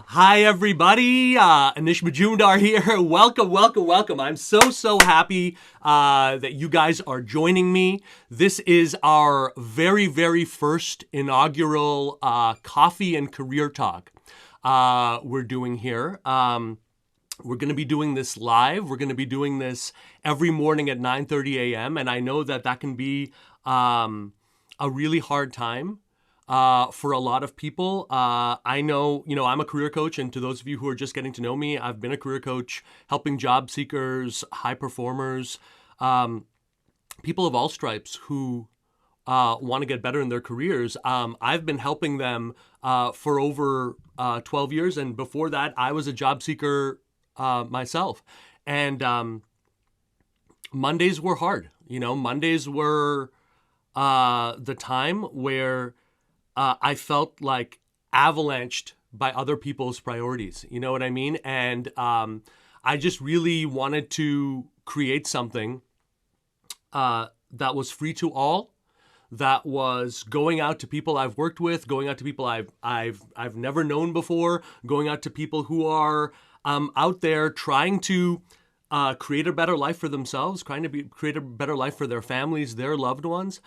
Hi, everybody. Anish Majumdar here. Welcome. I'm so happy that you guys are joining me. This is our very first inaugural coffee and career talk we're doing here. We're going to be doing this live. We're going to be doing this every morning at 9:30 a.m. And I know that can be a really hard time for a lot of people. I know, I'm a career coach, and to those of you who are just getting to know me, I've been a career coach helping job seekers, high performers, people of all stripes who want to get better in their careers. I've been helping them for over 12 years, and before that, I was a job seeker myself. And Mondays were hard. Mondays were the time where I felt like avalanched by other people's priorities. You know what I mean? And I just really wanted to create something that was free to all, that was going out to people I've worked with, going out to people I've never known before, going out to people who are out there trying to create a better life for themselves, create a better life for their families, their loved ones.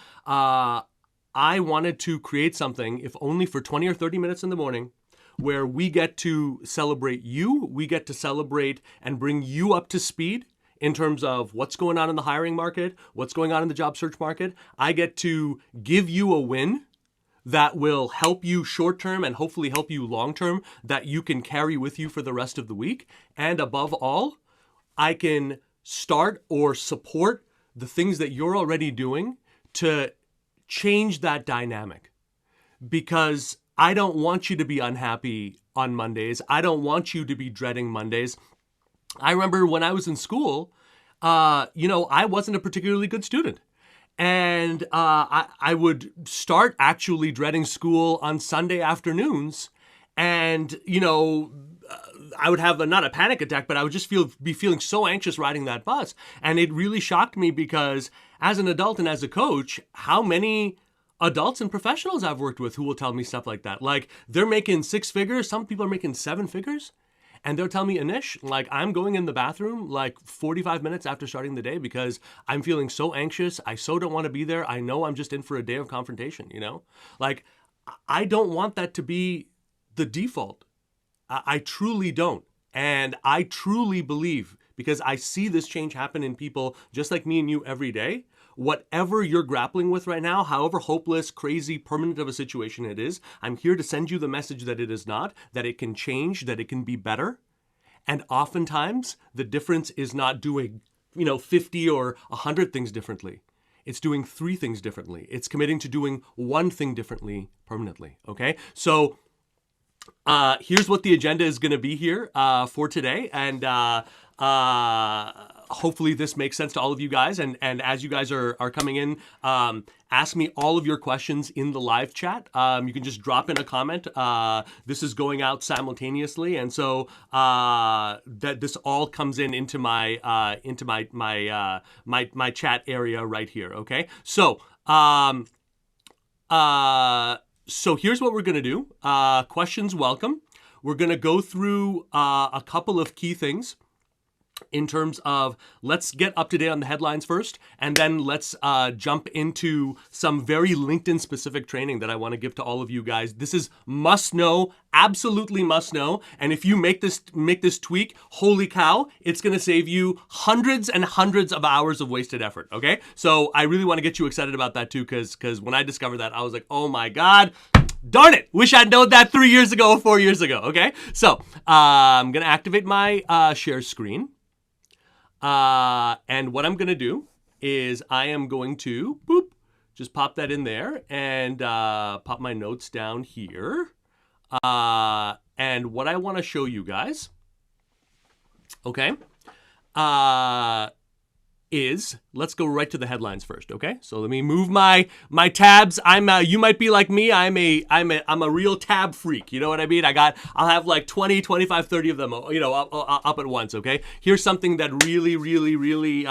I wanted to create something, if only for 20 or 30 minutes in the morning, where we get to celebrate you, we get to celebrate and bring you up to speed in terms of what's going on in the hiring market, what's going on in the job search market. I get to give you a win that will help you short-term and hopefully help you long-term, that you can carry with you for the rest of the week. And above all, I can start or support the things that you're already doing to change that dynamic, because I don't want you to be unhappy on Mondays. I don't want you to be dreading Mondays. I remember when I was in school, I wasn't a particularly good student. And I would start actually dreading school on Sunday afternoons. And, I would have not a panic attack, but I would just be feeling so anxious riding that bus. And it really shocked me, because as an adult and as a coach, how many adults and professionals I've worked with who will tell me stuff like that. Like, they're making 6 figures. Some people are making 7 figures. And they'll tell me, Anish, like, I'm going in the bathroom like 45 minutes after starting the day because I'm feeling so anxious. I so don't want to be there. I know I'm just in for a day of confrontation, Like, I don't want that to be the default. I truly don't. And I truly believe, because I see this change happen in people just like me and you every day, whatever you're grappling with right now, however hopeless, crazy, permanent of a situation it is, I'm here to send you the message that it is not, that it can change, that it can be better. And oftentimes, the difference is not doing, 50 or 100 things differently. It's doing 3 things differently. It's committing to doing 1 thing differently permanently, okay? So here's what the agenda is going to be here for today. And hopefully this makes sense to all of you guys. And as you guys are coming in, ask me all of your questions in the live chat. You can just drop in a comment. This is going out simultaneously, and so that this all comes into my my chat area right here. Okay, so so here's what we're going to do. Questions welcome. We're going to go through a couple of key things in terms of, let's get up to date on the headlines first, and then let's jump into some very LinkedIn specific training that I want to give to all of you guys. This is must know, absolutely must know. And if you make this tweak, holy cow, it's going to save you hundreds and hundreds of hours of wasted effort. Okay, so I really want to get you excited about that too, because when I discovered that, I was like, oh my god, darn it, wish I'd known that 3 years ago or 4 years ago. Okay, so I'm going to activate my share screen. And what I'm going to do is I am going to, just pop that in there and pop my notes down here. And what I want to show you guys, okay, is, let's go right to the headlines first, okay? So let me move my tabs. You might be like me. I'm a real tab freak. You know what I mean? I'll have like 20, 25, 30 of them, up at once, okay? Here's something that really, really, really,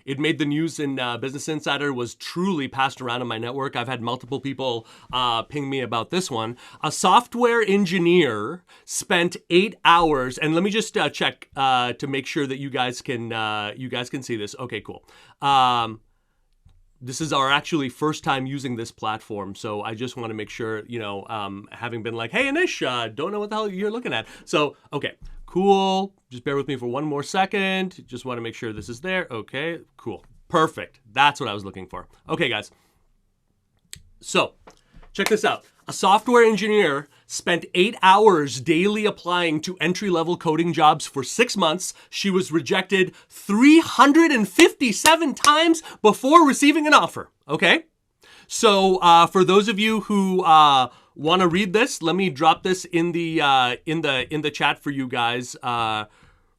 it made the news in Business Insider, was truly passed around in my network. I've had multiple people ping me about this one. A software engineer spent 8 hours, and let me just check to make sure that you guys can see this. Okay, cool. This is our actually first time using this platform, so I just want to make sure, having been like, hey, Anish, don't know what the hell you're looking at. So, okay, cool. Just bear with me for one more second. Just want to make sure this is there. Okay, cool. Perfect. That's what I was looking for. Okay, guys. So, check this out. A software engineer spent 8 hours daily applying to entry-level coding jobs for 6 months. She was rejected 357 times before receiving an offer. Okay? So for those of you who want to read this, let me drop this in the chat for you guys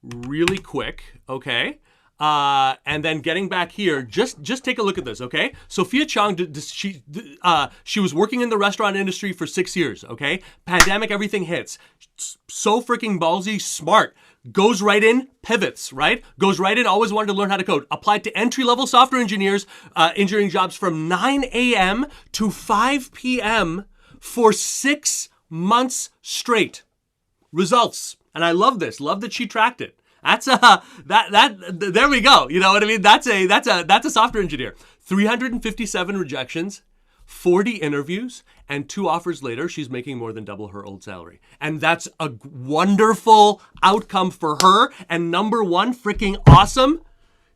really quick. Okay? And then getting back here, just take a look at this, okay? Sophia Chong, she was working in the restaurant industry for 6 years, okay? Pandemic, everything hits. So freaking ballsy, smart. Goes right in, pivots, right? Goes right in, always wanted to learn how to code. Applied to entry-level software engineering jobs from 9 a.m. to 5 p.m. for 6 months straight. Results. And I love this. Love that she tracked it. That's there we go. You know what I mean? That's a software engineer. 357 rejections, 40 interviews, and 2 offers later, she's making more than double her old salary. And that's a wonderful outcome for her. And number one, freaking awesome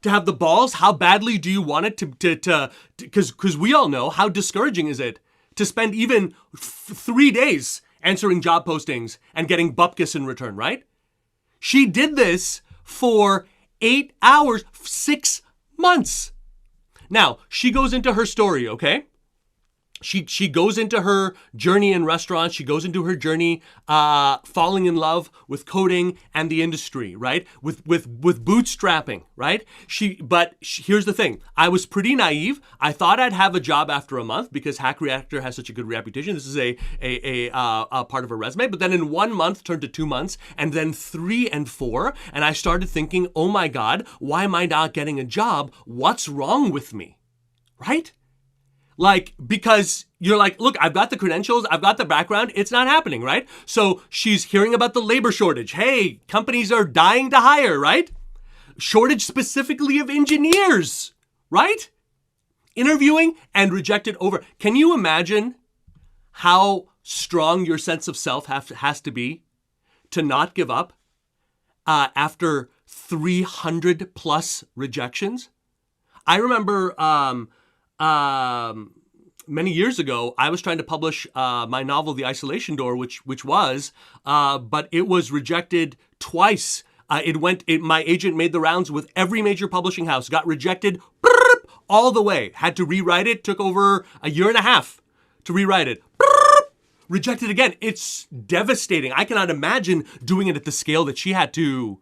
to have the balls. How badly do you want it to because we all know how discouraging is it to spend even 3 days answering job postings and getting bupkis in return, right? She did this for 8 hours, 6 months. Now, she goes into her story, okay? She goes into her journey in restaurants. She goes into her journey falling in love with coding and the industry, right? With bootstrapping, right? Here's the thing. I was pretty naive. I thought I'd have a job after a month because Hack Reactor has such a good reputation. This is a part of her resume. But then in 1 month turned to 2 months, and then 3 and 4, and I started thinking, oh my God, why am I not getting a job? What's wrong with me, right? Like, because you're like, look, I've got the credentials, I've got the background, it's not happening, right? So she's hearing about the labor shortage. Hey, companies are dying to hire, right? Shortage specifically of engineers, right? Interviewing and rejected over. Can you imagine how strong your sense of self has to be to not give up after 300 plus rejections? I remember many years ago, I was trying to publish my novel, The Isolation Door, which was, but it was rejected twice. My agent made the rounds with every major publishing house, got rejected all the way. Had to rewrite it. Took over a year and a half to rewrite it. Rejected again. It's devastating. I cannot imagine doing it at the scale that she had to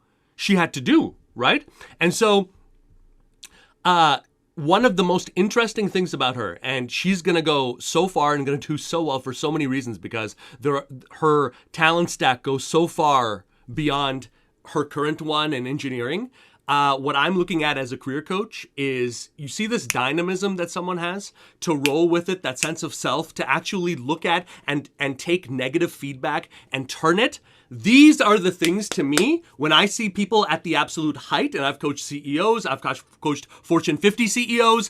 do, right? And so, one of the most interesting things about her, and she's going to go so far and going to do so well for so many reasons because her talent stack goes so far beyond her current one in engineering. What I'm looking at as a career coach is, you see this dynamism that someone has to roll with it, that sense of self, to actually look at and take negative feedback and turn it. These are the things, to me, when I see people at the absolute height, and I've coached CEOs, I've coached Fortune 50 CEOs,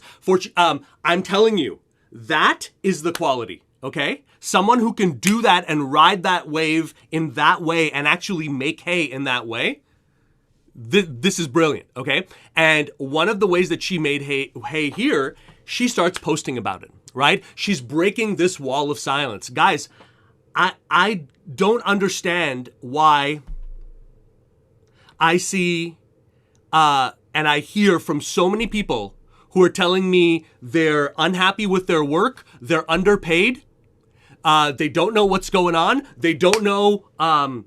I'm telling you, that is the quality, okay? Someone who can do that and ride that wave in that way and actually make hay in that way, this is brilliant, okay? And one of the ways that she made hay here, she starts posting about it, right? She's breaking this wall of silence. Guys, I don't understand why I see and I hear from so many people who are telling me they're unhappy with their work, they're underpaid, they don't know what's going on, they don't know how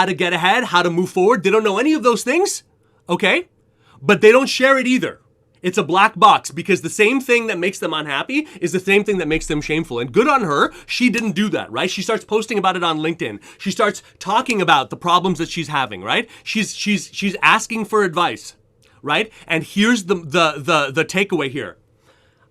to get ahead, how to move forward. They don't know any of those things. okay? But they don't share it either. It's a black box because the same thing that makes them unhappy is the same thing that makes them shameful. And good on her, she didn't do that, right? She starts posting about it on LinkedIn. She starts talking about the problems that she's having, right? She's asking for advice, right? And here's the takeaway here.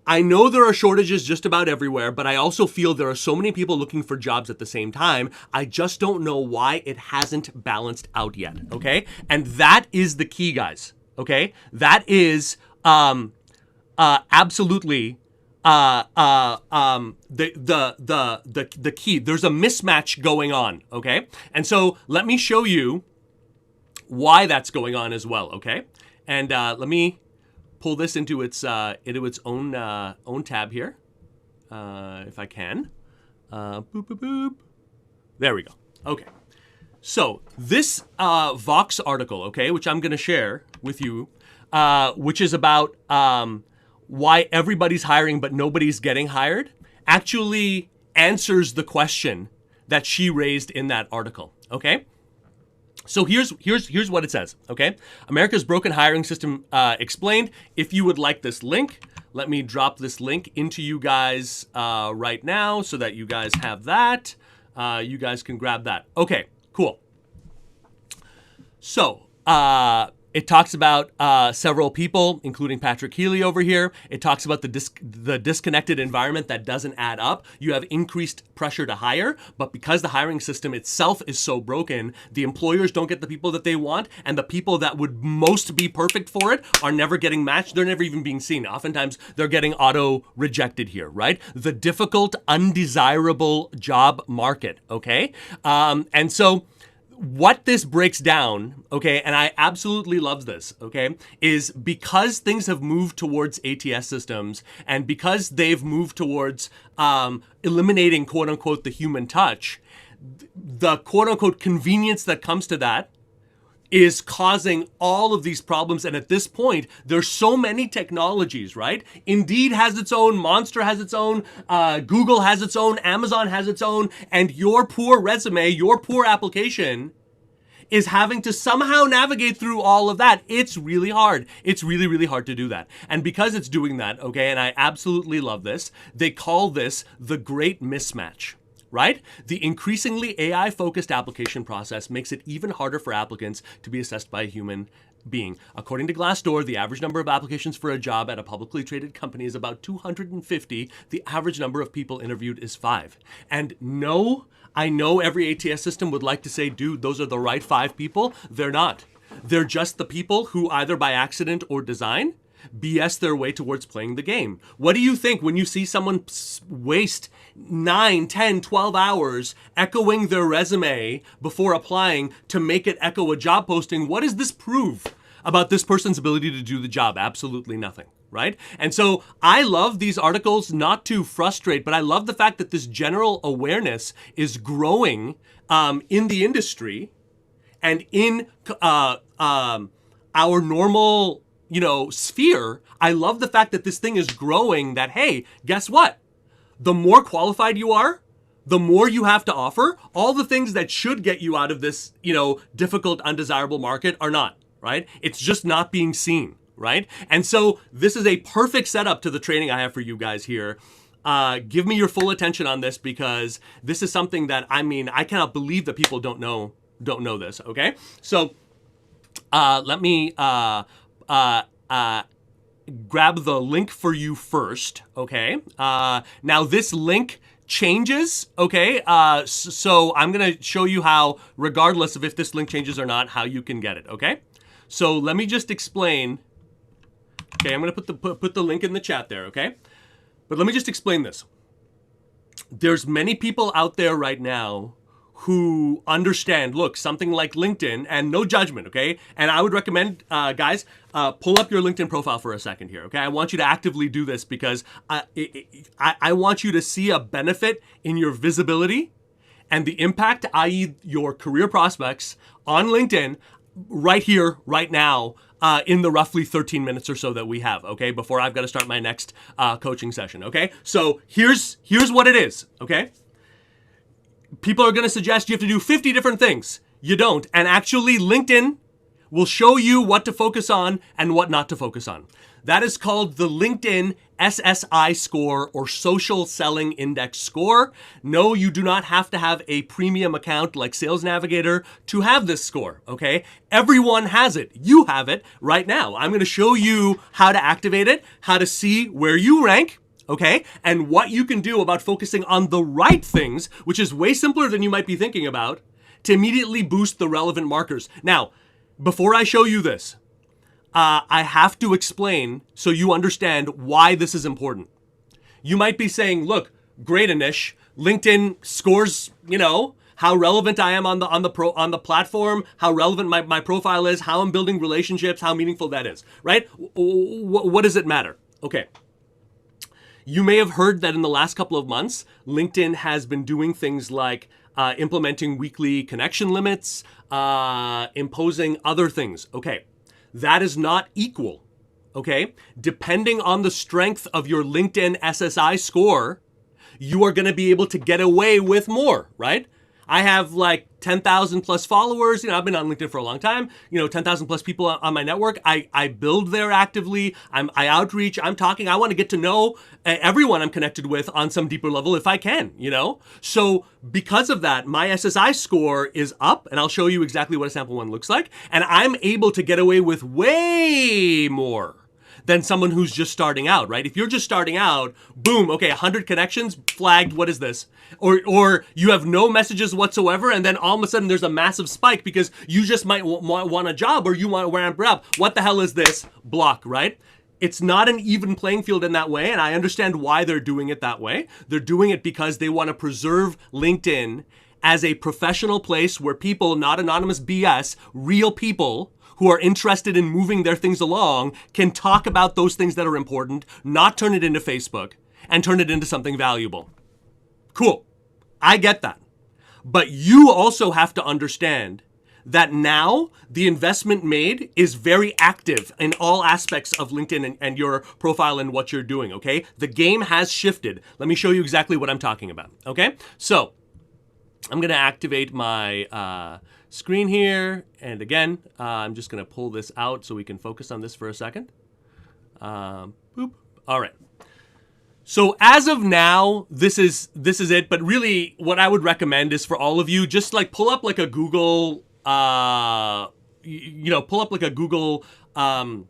I know there are shortages just about everywhere, but I also feel there are so many people looking for jobs at the same time. I just don't know why it hasn't balanced out yet, okay? And that is the key, guys, okay? That is absolutely the key. There's a mismatch going on, okay? And so let me show you why that's going on as well, okay? And let me pull this into its own tab here, if I can. Boop, boop, boop. There we go. Okay. So this Vox article, okay, which I'm going to share with you, which is about why everybody's hiring but nobody's getting hired, actually answers the question that she raised in that article, okay? So here's what it says, okay? America's broken hiring system explained. If you would like this link, let me drop this link into you guys right now so that you guys have that. You guys can grab that. Okay, cool. So, it talks about several people, including Patrick Healy over here. It talks about the disconnected environment that doesn't add up. You have increased pressure to hire, but because the hiring system itself is so broken, the employers don't get the people that they want, and the people that would most be perfect for it are never getting matched. They're never even being seen. Oftentimes, they're getting auto-rejected here, right? The difficult, undesirable job market, okay? And so what this breaks down, okay, and I absolutely love this, okay, is because things have moved towards ATS systems and because they've moved towards eliminating, quote unquote, the human touch, the quote unquote convenience that comes to that is causing all of these problems. And at this point, there's so many technologies, right? Indeed has its own, Monster has its own, Google has its own, Amazon has its own, and your poor resume, your poor application is having to somehow navigate through all of that. It's really hard. It's really, really hard to do that. And because it's doing that, okay, and I absolutely love this, they call this the great mismatch. Right? The increasingly AI-focused application process makes it even harder for applicants to be assessed by a human being. According to Glassdoor, the average number of applications for a job at a publicly traded company is about 250. The average number of people interviewed is 5. And no, I know every ATS system would like to say, dude, those are the right 5 people. They're not. They're just the people who either by accident or design BS their way towards playing the game. What do you think when you see someone waste 9, 10, 12 hours echoing their resume before applying to make it echo a job posting? What does this prove about this person's ability to do the job? Absolutely nothing, right? And so I love these articles not to frustrate, but I love the fact that this general awareness is growing in the industry and in our normal sphere. I love the fact that this thing is growing, that, hey, guess what? The more qualified you are, the more you have to offer. All the things that should get you out of this, difficult, undesirable market are not, right? It's just not being seen, right? And so this is a perfect setup to the training I have for you guys here. Give me your full attention on this because this is something that, I cannot believe that people don't know this, okay? So let me grab the link for you first, okay? Now this link changes, okay? So I'm gonna show you how, regardless of if this link changes or not, how you can get it, okay? So let me just explain. Okay, I'm gonna put the link in the chat there, okay? But let me just explain this. There's many people out there right now who understand, look, something like LinkedIn, and no judgment, okay? And I would recommend, guys, pull up your LinkedIn profile for a second here, okay? I want you to actively do this because I want you to see a benefit in your visibility and the impact, i.e. your career prospects on LinkedIn right here, right now, in the roughly 13 minutes or so that we have, okay? Before I've got to start my next coaching session, okay? So here's what it is, okay? People are going to suggest you have to do 50 different things. You don't. And actually, LinkedIn, will show you what to focus on and what not to focus on. That is called the LinkedIn SSI score, or Social Selling Index score. No, you do not have to have a premium account like Sales Navigator to have this score, okay? Everyone has it. You have it right now. I'm going to show you how to activate it, how to see where you rank, okay? And what you can do about focusing on the right things, which is way simpler than you might be thinking about, to immediately boost the relevant markers. Now, before I show you this, I have to explain so you understand why this is important. You might be saying, look, great, Anish, LinkedIn scores, how relevant I am on the platform, how relevant my profile is, how I'm building relationships, how meaningful that is, right? What does it matter? Okay. You may have heard that in the last couple of months, LinkedIn has been doing things like implementing weekly connection limits, imposing other things. Okay. That is not equal, okay? Depending on the strength of your LinkedIn SSI score, you are going to be able to get away with more, right? I have like 10,000 plus followers. I've been on LinkedIn for a long time. 10,000 plus people on my network. I build there actively. I outreach. I'm talking. I want to get to know everyone I'm connected with on some deeper level if I can, So because of that, my SSI score is up, and I'll show you exactly what a sample one looks like. And I'm able to get away with way more than someone who's just starting out, right? If you're just starting out, boom, okay, 100 connections, flagged, what is this? Or you have no messages whatsoever, and then all of a sudden there's a massive spike because you just might want a job, or you want to ramp it up. What the hell is this? Block, right? It's not an even playing field in that way, and I understand why they're doing it that way. They're doing it because they want to preserve LinkedIn as a professional place where people, not anonymous BS, real people who are interested in moving their things along can talk about those things that are important, not turn it into Facebook, and turn it into something valuable. Cool. I get that. But you also have to understand that now the investment made is very active in all aspects of LinkedIn and your profile and what you're doing, okay? The game has shifted. Let me show you exactly what I'm talking about, okay? So I'm going to activate my screen here. And again, I'm just going to pull this out so we can focus on this for a second. Boop. All right. So as of now, this is it. But really, what I would recommend is for all of you, just like pull up like a Google, pull up like a Google. Sorry,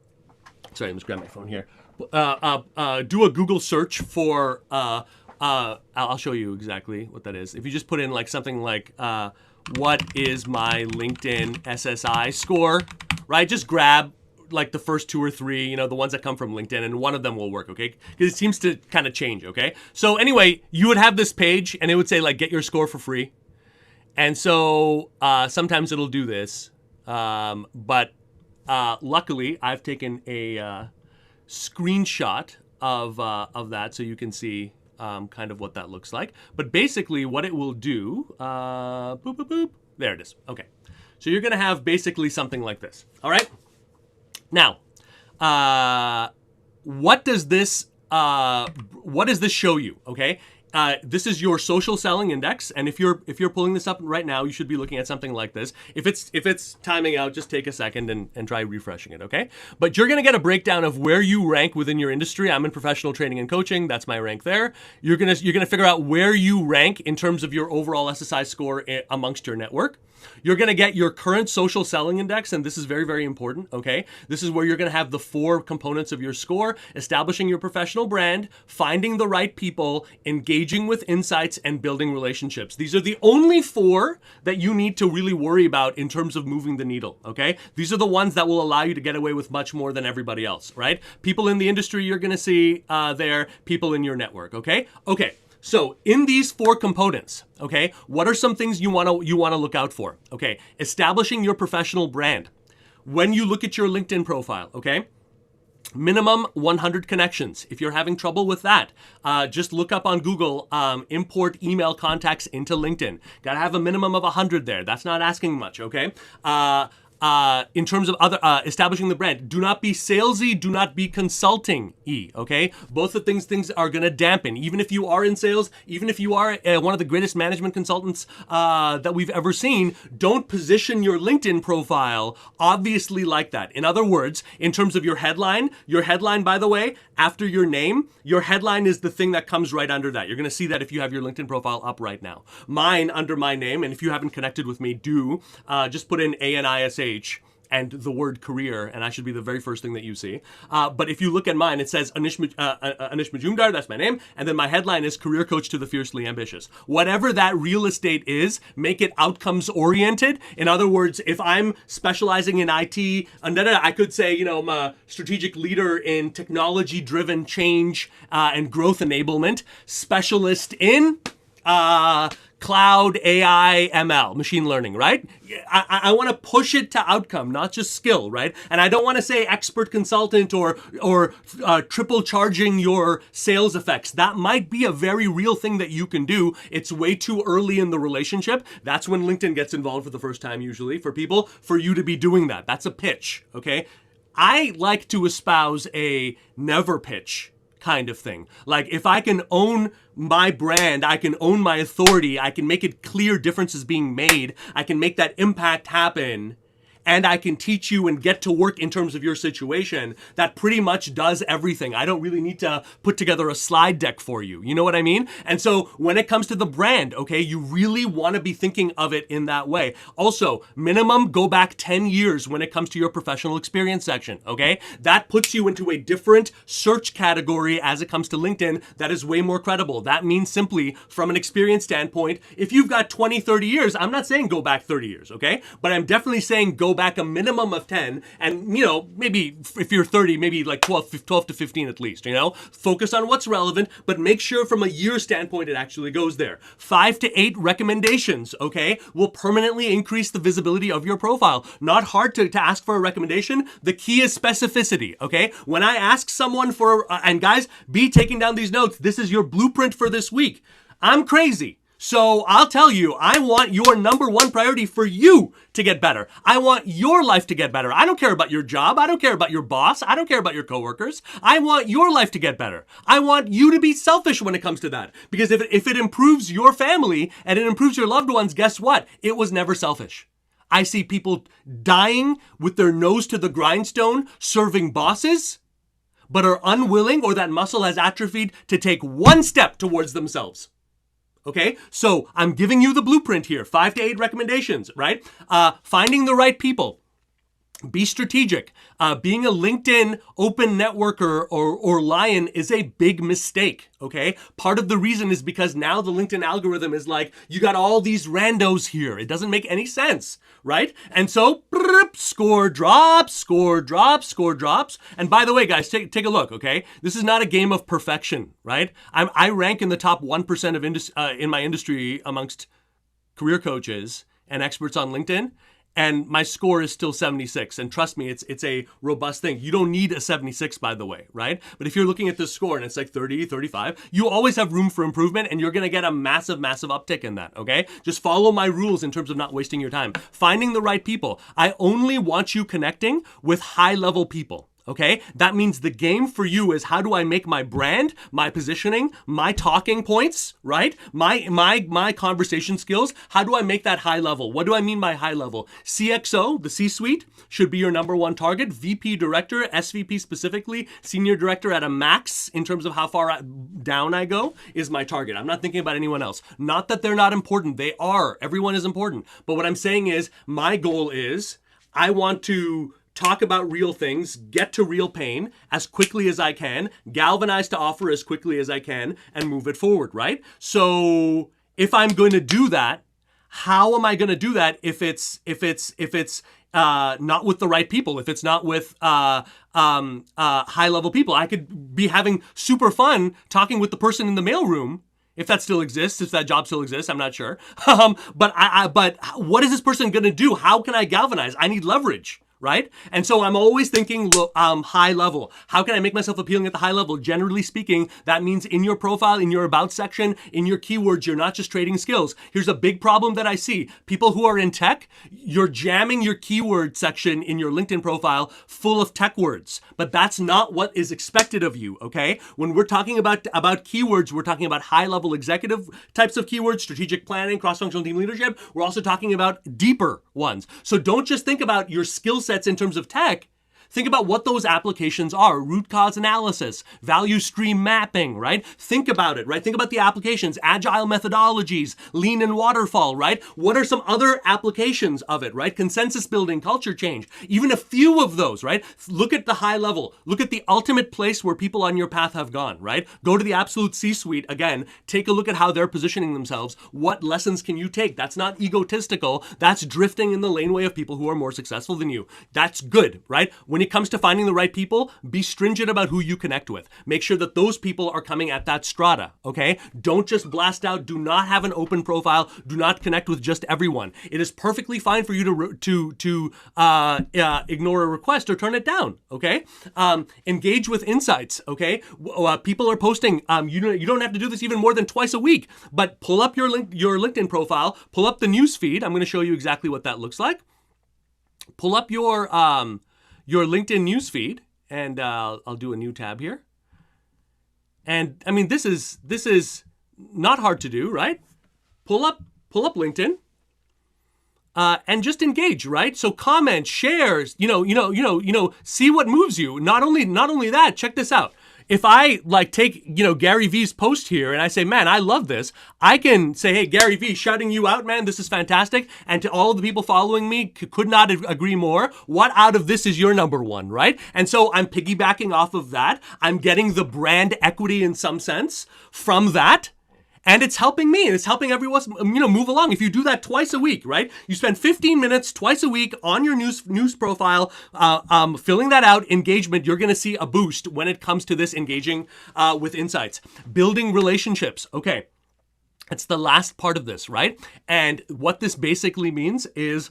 let me just grab my phone here. Do a Google search for. I'll show you exactly what that is. If you just put in like something like, what is my LinkedIn SSI score, right? Just grab like the first 2 or 3, the ones that come from LinkedIn, and one of them will work, okay? Because it seems to kind of change, okay? So anyway, you would have this page, and it would say like, get your score for free. And so sometimes it'll do this. But luckily, I've taken a screenshot of that so you can see kind of what that looks like. But basically what it will do, boop, boop, boop. There it is. Okay. So you're going to have basically something like this. All right. Now, what does this show you? Okay. This is your social selling index, and if you're pulling this up right now, you should be looking at something like this. If it's timing out, just take a second and try refreshing it, okay? But you're gonna get a breakdown of where you rank within your industry. I'm in professional training and coaching. That's my rank there. You're gonna figure out where you rank in terms of your overall SSI score amongst your network. You're going to get your current social selling index, and this is very, very important, okay? This is where you're going to have the 4 components of your score: establishing your professional brand, finding the right people, engaging with insights, and building relationships. These are the only 4 that you need to really worry about in terms of moving the needle, okay? These are the ones that will allow you to get away with much more than everybody else, right? People in the industry you're going to see there, people in your network, okay? Okay. So in these 4 components, okay, what are some things you want to look out for? Okay, establishing your professional brand. When you look at your LinkedIn profile, okay, minimum 100 connections. If you're having trouble with that, just look up on Google, import email contacts into LinkedIn. Got to have a minimum of 100 there. That's not asking much, okay? in terms of other establishing the brand, do not be salesy, do not be consulting-y, okay? Both of things are going to dampen. Even if you are in sales, even if you are one of the greatest management consultants that we've ever seen, don't position your LinkedIn profile obviously like that. In other words, in terms of your headline, by the way, after your name, your headline is the thing that comes right under that. You're going to see that if you have your LinkedIn profile up right now. Mine, under my name, and if you haven't connected with me, just put in ANISH and the word career, and I should be the very first thing that you see. But if you look at mine, it says Anish Majumdar, that's my name, and then my headline is Career Coach to the Fiercely Ambitious. Whatever that real estate is, make it outcomes oriented. In other words, if I'm specializing in IT, I could say, I'm a strategic leader in technology-driven change and growth enablement, specialist in cloud, AI, ML, machine learning, right? I want to push it to outcome, not just skill, right? And I don't want to say expert consultant or triple charging your sales effects. That might be a very real thing that you can do. It's way too early in the relationship. That's when LinkedIn gets involved for the first time, usually, for people, for you to be doing that. That's a pitch, okay? I like to espouse a never pitch kind of thing. Like, if I can own my brand, I can own my authority, I can make it clear differences being made, I can make that impact happen, and I can teach you and get to work in terms of your situation, that pretty much does everything. I don't really need to put together a slide deck for you. You know what I mean? And so when it comes to the brand, okay, you really want to be thinking of it in that way. Also, minimum go back 10 years when it comes to your professional experience section, okay? That puts you into a different search category as it comes to LinkedIn that is way more credible. That means simply, from an experience standpoint, if you've got 20, 30 years, I'm not saying go back 30 years, okay? But I'm definitely saying go back a minimum of 10, and maybe if you're 30, maybe like 12 to 15 at least, focus on what's relevant, but make sure from a year standpoint it actually goes there. 5 to 8 recommendations, okay, will permanently increase the visibility of your profile. Not hard to ask for a recommendation. The key is specificity, okay? When I ask someone for, and guys, be taking down these notes, this is your blueprint for this week. I'm crazy. So I'll tell you, I want your number one priority for you to get better. I want your life to get better. I don't care about your job. I don't care about your boss. I don't care about your coworkers. I want your life to get better. I want you to be selfish when it comes to that. Because if it improves your family and it improves your loved ones, guess what? It was never selfish. I see people dying with their nose to the grindstone, serving bosses, but are unwilling, or that muscle has atrophied, to take one step towards themselves. Okay, so I'm giving you the blueprint here, 5 to 8 recommendations, right? Finding the right people. Be strategic. Being a LinkedIn open networker or lion is a big mistake, okay? Part of the reason is because now the LinkedIn algorithm is like, you got all these randos here. It doesn't make any sense, right? And so, score drops. And by the way, guys, take a look, okay? This is not a game of perfection, right? I rank in the top 1% of in my industry amongst career coaches and experts on LinkedIn. And my score is still 76. And trust me, it's a robust thing. You don't need a 76, by the way, right? But if you're looking at this score and it's like 30, 35, you always have room for improvement, and you're going to get a massive, massive uptick in that, okay? Just follow my rules in terms of not wasting your time. Finding the right people. I only want you connecting with high-level people. Okay, that means the game for you is, how do I make my brand, my positioning, my talking points, right? My conversation skills. How do I make that high level? What do I mean by high level? CXO, the C-suite, should be your number one target. VP director, SVP specifically, senior director at a max in terms of how far down I go is my target. I'm not thinking about anyone else. Not that they're not important. They are. Everyone is important. But what I'm saying is, my goal is, I want to talk about real things, get to real pain as quickly as I can, galvanize to offer as quickly as I can, and move it forward, right? So if I'm going to do that, how am I going to do that if it's not with the right people, if it's not with high level people? I could be having super fun talking with the person in the mailroom, if that still exists, if that job still exists, I'm not sure. But what is this person going to do? How can I galvanize? I need leverage, right? And so I'm always thinking high level. How can I make myself appealing at the high level? Generally speaking, that means in your profile, in your about section, in your keywords, you're not just trading skills. Here's a big problem that I see. People who are in tech, you're jamming your keyword section in your LinkedIn profile full of tech words, but that's not what is expected of you, okay? When we're talking about keywords, we're talking about high-level executive types of keywords, strategic planning, cross-functional team leadership. We're also talking about deeper ones. So don't just think about your skill sets in terms of tech. Think about what those applications are. Root cause analysis, value stream mapping, right? Think about it, right? Think about the applications, agile methodologies, lean and waterfall, right? What are some other applications of it, right? Consensus building, culture change, even a few of those, right? Look at the high level. Look at the ultimate place where people on your path have gone, right? Go to the absolute C-suite again. Take a look at how they're positioning themselves. What lessons can you take? That's not egotistical. That's drifting in the laneway of people who are more successful than you. That's good, right? When it comes to finding the right people, be stringent about who you connect with. Make sure that those people are coming at that strata, okay? Don't just blast out. Do not have an open profile. Do not connect with just everyone. It is perfectly fine for you to ignore a request or turn it down, okay? Engage with insights, okay? People are posting. You don't have to do this even more than twice a week, but pull up your LinkedIn profile, pull up the news feed. I'm going to show you exactly what that looks like. Pull up your LinkedIn newsfeed, and I'll do a new tab here. And I mean, this is not hard to do, right? Pull up LinkedIn, and just engage, right? So comment, shares, see what moves you. Not only that, check this out. If I take, Gary V's post here and I say, man, I love this, I can say, hey, Gary V, shouting you out, man, this is fantastic. And to all of the people following me, could not agree more. What out of this is your number one, right? And so I'm piggybacking off of that. I'm getting the brand equity in some sense from that. And it's helping me, and it's helping everyone, move along. If you do that twice a week, right? You spend 15 minutes twice a week on your news profile, filling that out, engagement, you're going to see a boost when it comes to this engaging with insights. Building relationships. Okay, it's the last part of this, right? And what this basically means is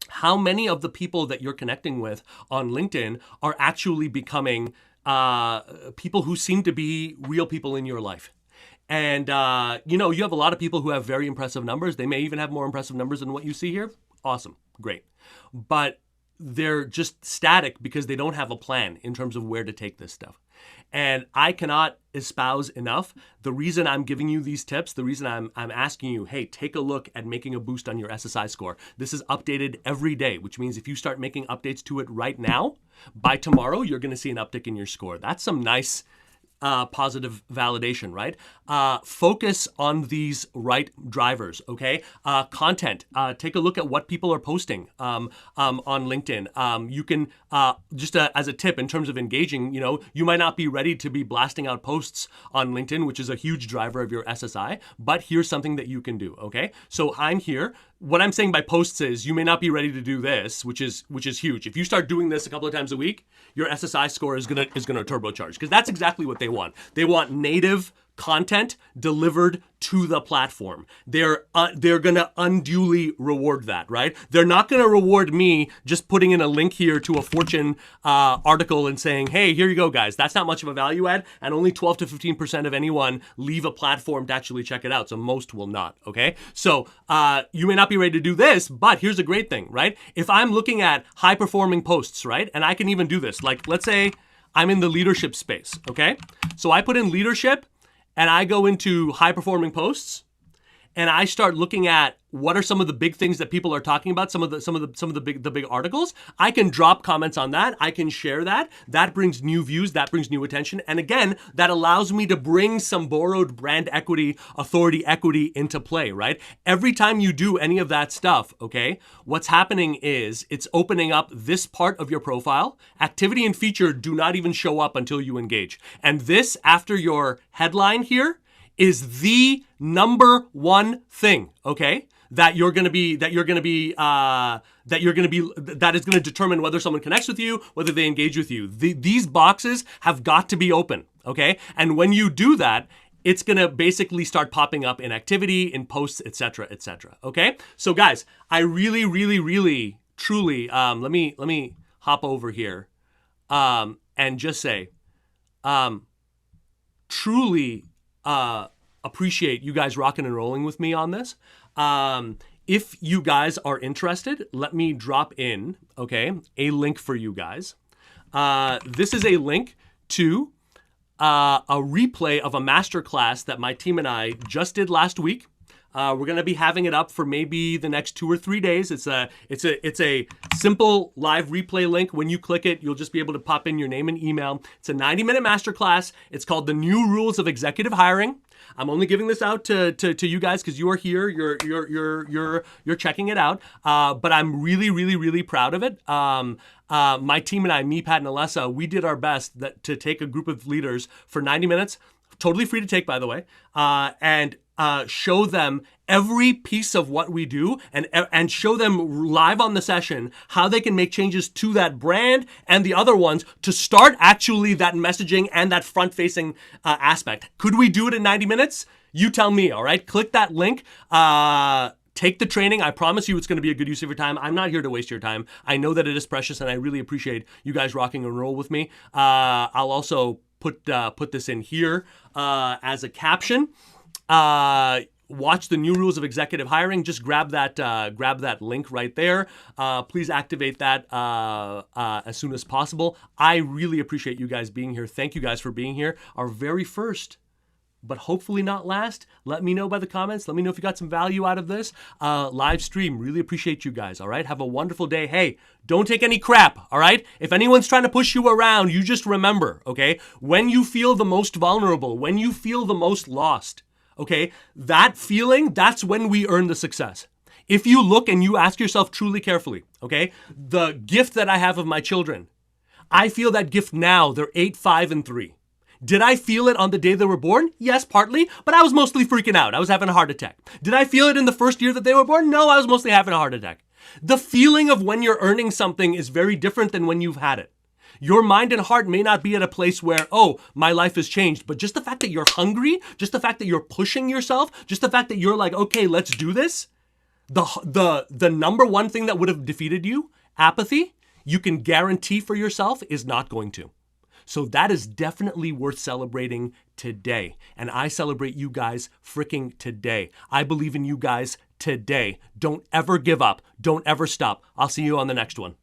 how many of the people that you're connecting with on LinkedIn are actually becoming people who seem to be real people in your life. And, you have a lot of people who have very impressive numbers. They may even have more impressive numbers than what you see here. Awesome. Great. But they're just static because they don't have a plan in terms of where to take this stuff. And I cannot espouse enough. The reason I'm giving you these tips, the reason I'm asking you, hey, take a look at making a boost on your SSI score. This is updated every day, which means if you start making updates to it right now, by tomorrow, you're going to see an uptick in your score. That's some nice positive validation, right? Focus on these right drivers, okay? Content. Take a look at what people are posting on LinkedIn. You can, just as a tip in terms of engaging, you might not be ready to be blasting out posts on LinkedIn, which is a huge driver of your SSI, but here's something that you can do, okay? So I'm here. What I'm saying by posts is you may not be ready to do this, which is huge. If you start doing this a couple of times a week, your SSI score is gonna turbocharge, because that's exactly what they want. They want native content delivered to the platform. They're going to unduly reward that, right? They're not going to reward me just putting in a link here to a Fortune article and saying, hey, here you go, guys. That's not much of a value add, and only 12 to 15% of anyone leave a platform to actually check it out, so most will not, okay? So you may not be ready to do this, but here's a great thing, right? If I'm looking at high-performing posts, right, and I can even do this, like let's say I'm in the leadership space, okay? So I put in leadership, and I go into high-performing posts, and I start looking at what are some of the big things that people are talking about, some of the big articles. I can drop comments on that. I can share that. That brings new views. That brings new attention. And again, that allows me to bring some borrowed brand equity, authority equity into play, right? Every time you do any of that stuff, okay, what's happening is it's opening up this part of your profile. Activity and feature do not even show up until you engage. And this, after your headline here, is the number one thing, okay? That is going to determine whether someone connects with you, whether they engage with you. These boxes have got to be open, okay? And when you do that, it's going to basically start popping up in activity, in posts, etc., okay? So guys, I really, really, really truly, let me hop over here and just say, truly appreciate you guys rocking and rolling with me on this. If you guys are interested, let me drop in, okay, a link for you guys. This is a link to a replay of a masterclass that my team and I just did last week. We're going to be having it up for maybe the next 2 or 3 days. It's a simple live replay link. When you click it, you'll just be able to pop in your name and email. It's a 90-minute masterclass. It's called The New Rules of Executive Hiring. I'm only giving this out to you guys because you are here. You're checking it out. But I'm really proud of it. My team and I, me, Pat, and Alessa, we did our best to take a group of leaders for 90 minutes, totally free to take, by the way, and show them every piece of what we do and show them live on the session how they can make changes to that brand and the other ones to start actually that messaging and that front-facing aspect. Could we do it in 90 minutes? You tell me, all right? Click that link. Take the training. I promise you it's going to be a good use of your time. I'm not here to waste your time. I know that it is precious, and I really appreciate you guys rocking and roll with me. I'll also put this in here as a caption. Watch The New Rules of Executive Hiring. Just grab that link right there. Please activate that as soon as possible. I really appreciate you guys being here. Thank you guys for being here. Our very first, but hopefully not last. Let me know by the comments. Let me know if you got some value out of this live stream. Really appreciate you guys, all right? Have a wonderful day. Hey, don't take any crap, all right? If anyone's trying to push you around, you just remember, okay? When you feel the most vulnerable, when you feel the most lost, okay, that feeling, that's when we earn the success. If you look and you ask yourself truly carefully, okay, the gift that I have of my children, I feel that gift now. They're 8, 5, and 3. Did I feel it on the day they were born? Yes, partly, but I was mostly freaking out. I was having a heart attack. Did I feel it in the first year that they were born? No, I was mostly having a heart attack. The feeling of when you're earning something is very different than when you've had it. Your mind and heart may not be at a place where, oh, my life has changed, but just the fact that you're hungry, just the fact that you're pushing yourself, just the fact that you're like, okay, let's do this. The number one thing that would have defeated you, apathy, you can guarantee for yourself is not going to. So that is definitely worth celebrating today. And I celebrate you guys freaking today. I believe in you guys today. Don't ever give up. Don't ever stop. I'll see you on the next one.